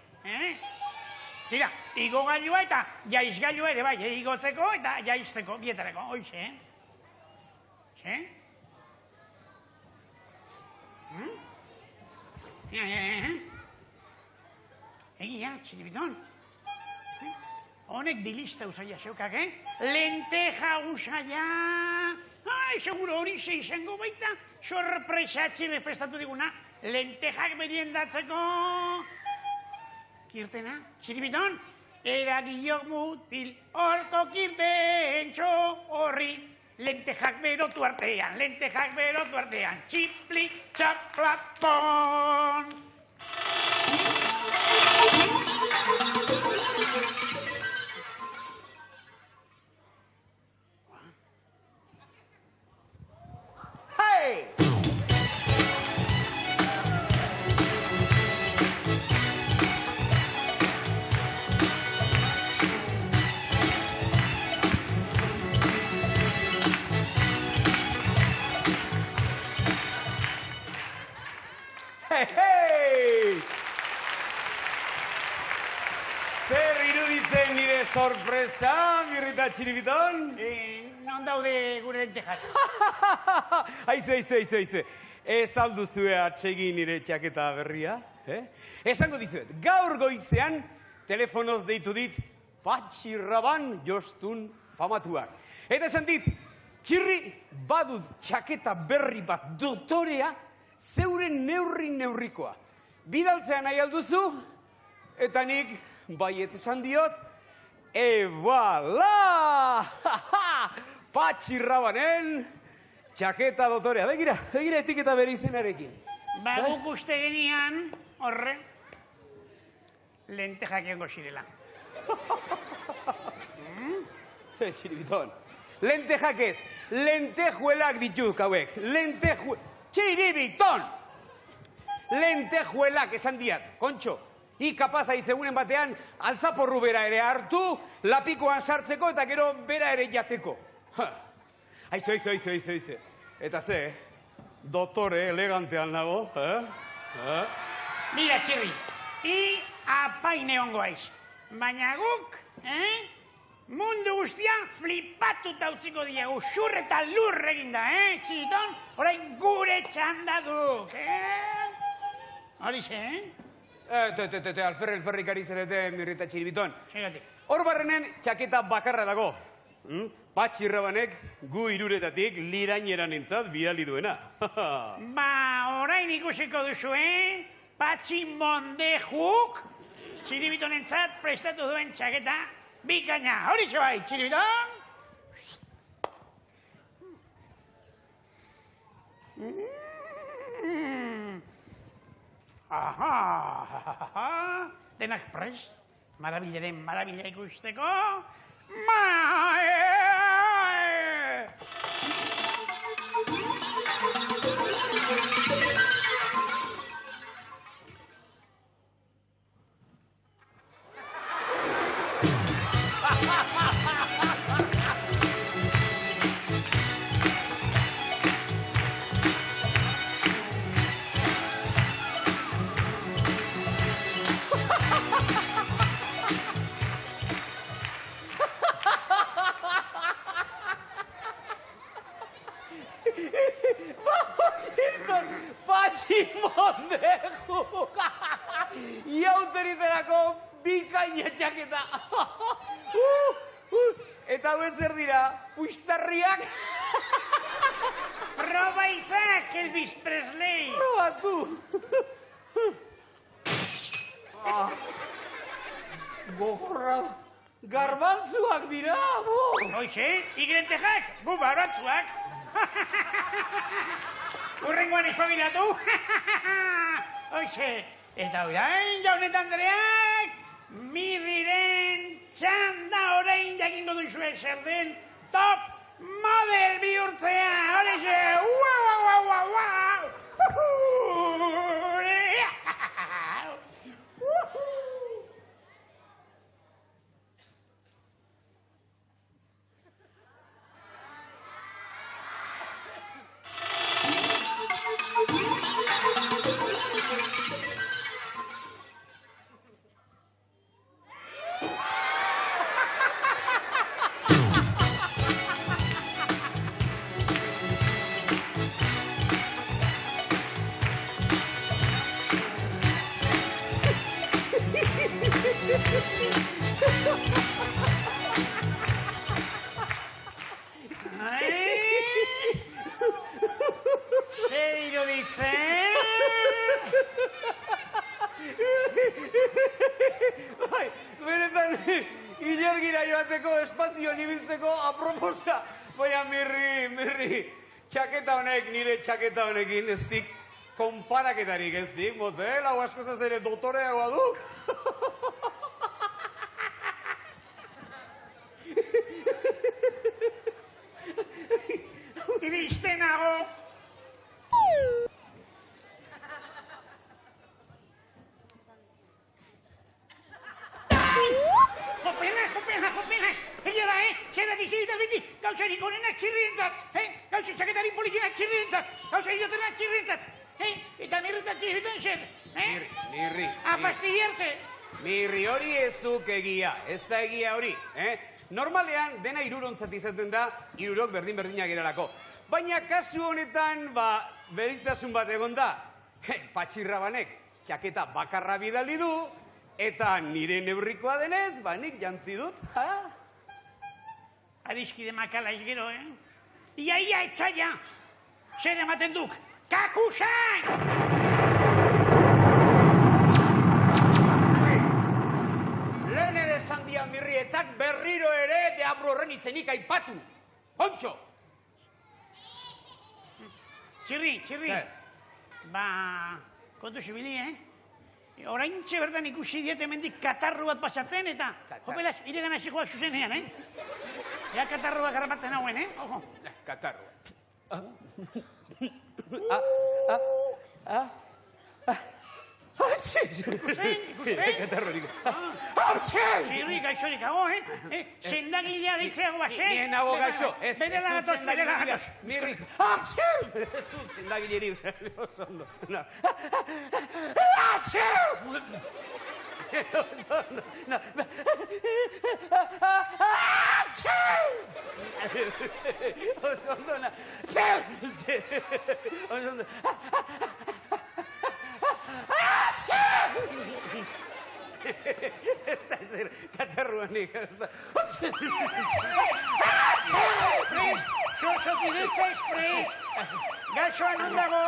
Tira, igogailua eta jaizgailua ere, bai, igotzeko eta jaizteko, bietareko, hoize, Ze? Egia, txiribiton. Honek dilista usaila zeukak, Lenteja usaila. Seguro hori ze izango baita, sorpresa txile prestatu diguna, lentejak meriendatzeko. Kirtena, txiribiton, eragilok mutil, orko kirtentxo horri, lentejak berotu artean, txipli txaplapon. Hey! Hey! Zer iruditzen nire sorpresa, Mirrita Txiribiton? Non daude gure lentejak? Aizu. Ez alduzue atsegin nire txaketa berria? Esango dizuet, gaur goizean telefonoz deitu dit Patxirraban jostun famatuak. Eta esan dit, txirri badut txaketa berri bat dotorea zeuren neurrikoa. Bidaltzea nahi alduzu, eta nik baietz esan diot, voilà! Patxirrabanen txaketa dotorea. Begira etiketa bere izenarekin. Guk uste genian, horre, lentejak egongo zirela. Ze, Txiribiton. Lentejak ez, lentejuelak dituk hauek. Txiribiton! Lentejuelak esan diat, kontxo. Ikapaza izegunen batean altzaporru bera ere hartu, lapikoan sartzeko eta gero bera ere jateko. Aizu. Eta ze, dotore elegantean nago, Mira, txirri, apaine ongo aiz. Baina guk, mundu guztian flipatuta utziko diagu, xur eta lur eginda, txiriton, orain gure txanda duk, Horixe, alferrik ari zerete, Mirrita Txiribiton. Segatik. Hor barrenen txaketa bakarra dago. Patxirrabanek gu iruretatik liraineran entzat bidali duena. Orain ikusiko duzu, Patxi Mondejuk, Txiribiton entzat prestatu duen txaketa bikaina. Horixe bai, Txiribiton? Denak prest, marabillaren marabilla ikusteko. Patximondeju! Iauteriterako bikaina txaketa! Eta hau zer dira, puistarriak? Proba itzak, Elvis Presley! Probatu! Gogorraz, garbantzuak dira! Hoixe, igrentejak, gu barbatzuak! Urrengoan espabilatu! Hoixe, eta orain, Jaunet Andreak, Mirriren txanda orain jakingo duzue zer den top model bihurtzea! Horixe! ibiltzeko aproposa. Baina, Mirri, txaketa honek, nire txaketa honekin ez dik konparaketarik ez dik, motel, hau askozaz ere dotoreagoa du. Triste nago. Jopenas. Egia da, Zera diziditas beti, gauzarik onenak txirrientzat. Gauza txaketarik politinak txirrientzat. Gauza idiotenak txirrientzat. Eta nirritan txirritan zer. Mirri. Apastidiartze. Mirri hori ez duk egia, ez da egia hori. Normalean, dena irurontzat izaten da, irurok berdin-berdinak eralako. Baina kasu honetan, beriztasun bat egon da. Patxirrabanek txaketa bakarra bidali du, eta nire neurrikoa denez, nik jantzi dut. Adiskide makala izgero, Ia etxaila. Zer ematen duk? Kakusain! Lehen ere esan dian Mirrietzak berriro ere deabru horren izenik aipatu. Kontxo! Txirri. Kontu zibili, Oraintxe bertan ikusi diet hemendik katarru bat pasatzen, eta... Jopelas, iregan hasikoak zuzenean, Ja katarruak garrapatzen hauen, Ojo. Katarru. Ikusten? Katarrorik. Txirri, gaixorik hago, Sendagilea ditzeago base. Nien hago gaixo. Bere lagatoz. Mirri. Ez du sendagileri. Oso ondo. Oso ondo. Eta zer, katarruanik. Sosokidetza espres! Gaixoan ondago!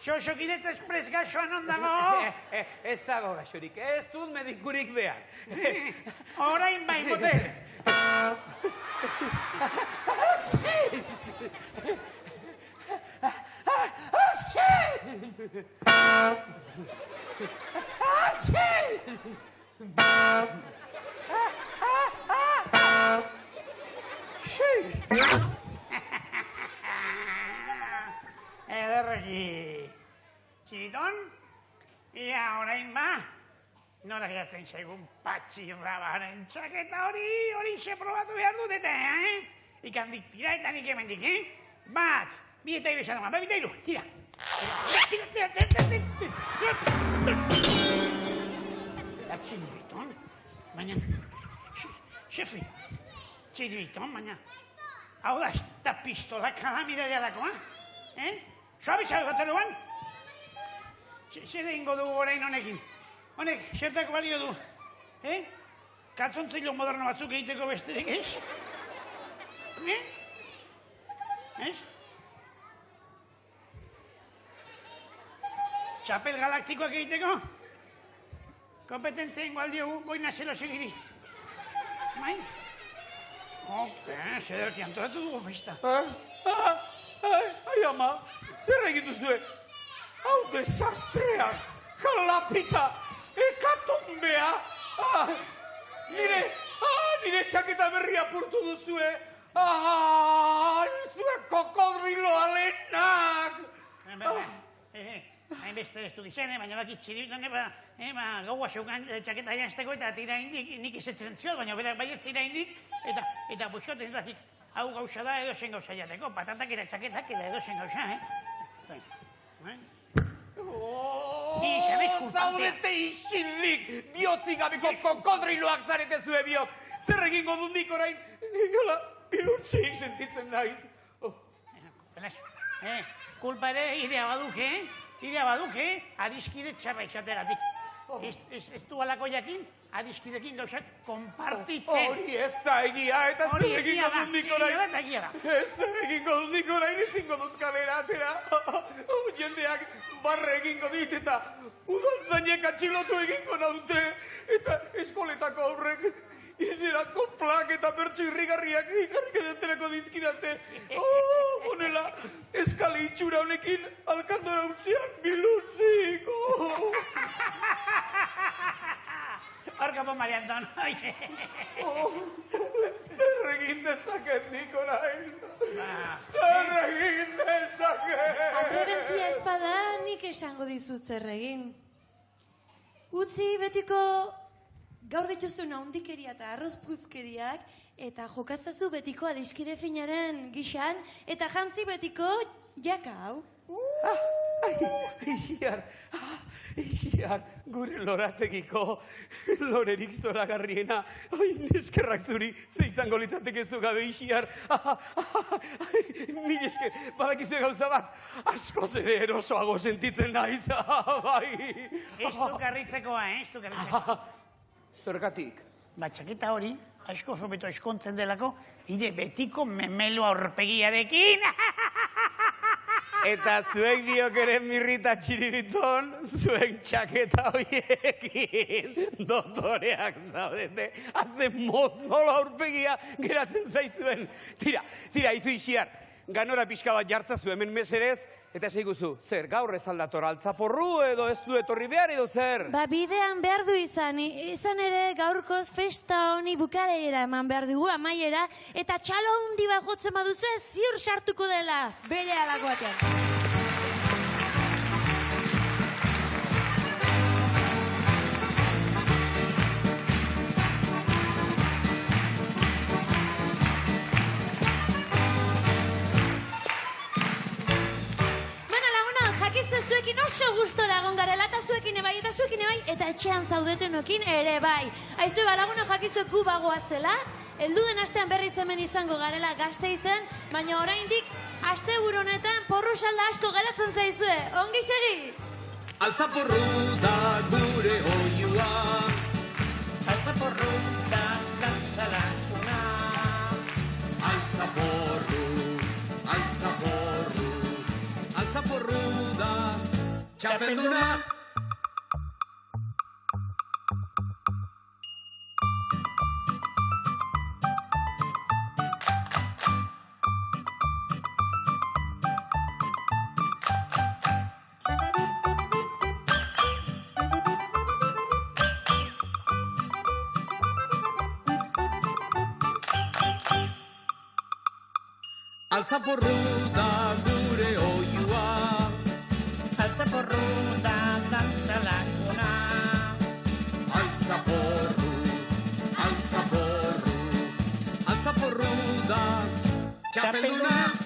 Sosokidetza espres gaixoan ondago! Ez dago gaixorik, ez dut medikurik behar. Orain bai, motel! Ederroki. Txiriton? Ia, orain ba? Nola geratzen zaigun patxirrabaren txaketa hori xe probatu behar dut eta, Ikandik tira eta nik hemendik, Bat, bi eta iru esan dama, bat iru, tira. Eta txiriton, baina, xefi, txiriton, baina, hau da, ez da pistola kalamida dialako, Suabizatu gataluan? Zer egingo dugu orain honekin? Honek, zertako balio du? Kaltzontzilo moderno batzuk egiteko besterik, ez? Ez? Txapel galaktikoak egiteko? Kompetentzia ingo aldiogu, boina zelo segiri. Bai? Zederki antolatu dugu festa. Ai, ama, zer egin duzue? Hau desastrea, kalapita, ekatombea. Nire txaketa berria apurtu duzue. Zue kokodriloa lehenak. Hainbeste ez du dizene, baina baki txiribitan gaua zeukan txaketa janzteko eta tira indik, nik izetzen ziot, baina berak baiet tira indik, eta buxoten bakik, hau gauza da edo zen gauza jateko, patatak eta txaketak eta edo zen gauza, Zaudete isilik, bihotzik gabiko kokodriloak zarete zue biok. Zer egingo dundik orain, niola pilutxik sentitzen naiz. Kulpa ere idea baduke, adiskide txarra izateratik. Ez du alako jakin, adiskidekin gauzak konpartitzen. Hori ez da egia, eta zer egingo dut nik orain. Egia da. Ez zer egingo dut nik orain, ezingo dut kalera atera. Jendeak barre egingo dit, eta udaltzainek atxilotu egingo naute. Eta eskoletako aurrek izerako plak eta bertso irrigarriak edenterako dizkidate. Honela, eskale itxura honekin alkandora utziak bilutzik. Horkapo, Maria Anton. Zer egin dezaket nik orain? Zer egin dezaket? Atrebentzia espada nik esango dizut zer egin. Utzi betiko gaur dituzun handikeria eta arrozpuzkeriak, eta jokatzazu betiko adiskide finaren gixan, eta jantzi betiko jaka hau. Ixiar, gure lorategiko lorerik zoragarriena. Eskerrak zuri, ze izango litzateke zu gabe, Ixiar. Mil esker, badakizue gauza bat, askoz ere erosoago sentitzen naiz. Ez du garritzekoa, ez du garritzekoa. Zergatik? Txaketa hori, asko sobeto eskontzen delako, ire betiko memelo aurpegiarekin. Eta zuek biok ere mirrita txiribiton, zuen txaketa horiekin dotoreak zaudete. Haze mozola aurpegia geratzen zaizuen. Tira, izu Ixiar, ganora pixka bat jartzazu hemen meserez, eta seiguzu, zer, gaur ez aldator altzaporru edo ez du etorri behar edo zer? Ba, bidean behar du izan ere gaurkoz festa honi bukaera eman behar dugu, amaiera, eta txalo handi bat jotzen baduzu ez ziur sartuko dela, bere alako batean. Zuekin oso gustora egon garela, eta zuekin ebai, eta etxean zaudetenokin ere bai. Aizu, laguna jakizuek gu bagoazela, heldu den astean berriz hemen izango garela Gasteizen, baina oraindik asteburu honetan porru salda asko geratzen zaizue. Ongi segi! Altzaporru da gure oiua, Altzaporru da dantzalakuna. altzaporru, altzaporru da txapelduna. Altzaporru da gure oiua, Altzaporru da dantzalakuna. altzaporru da txapelduna.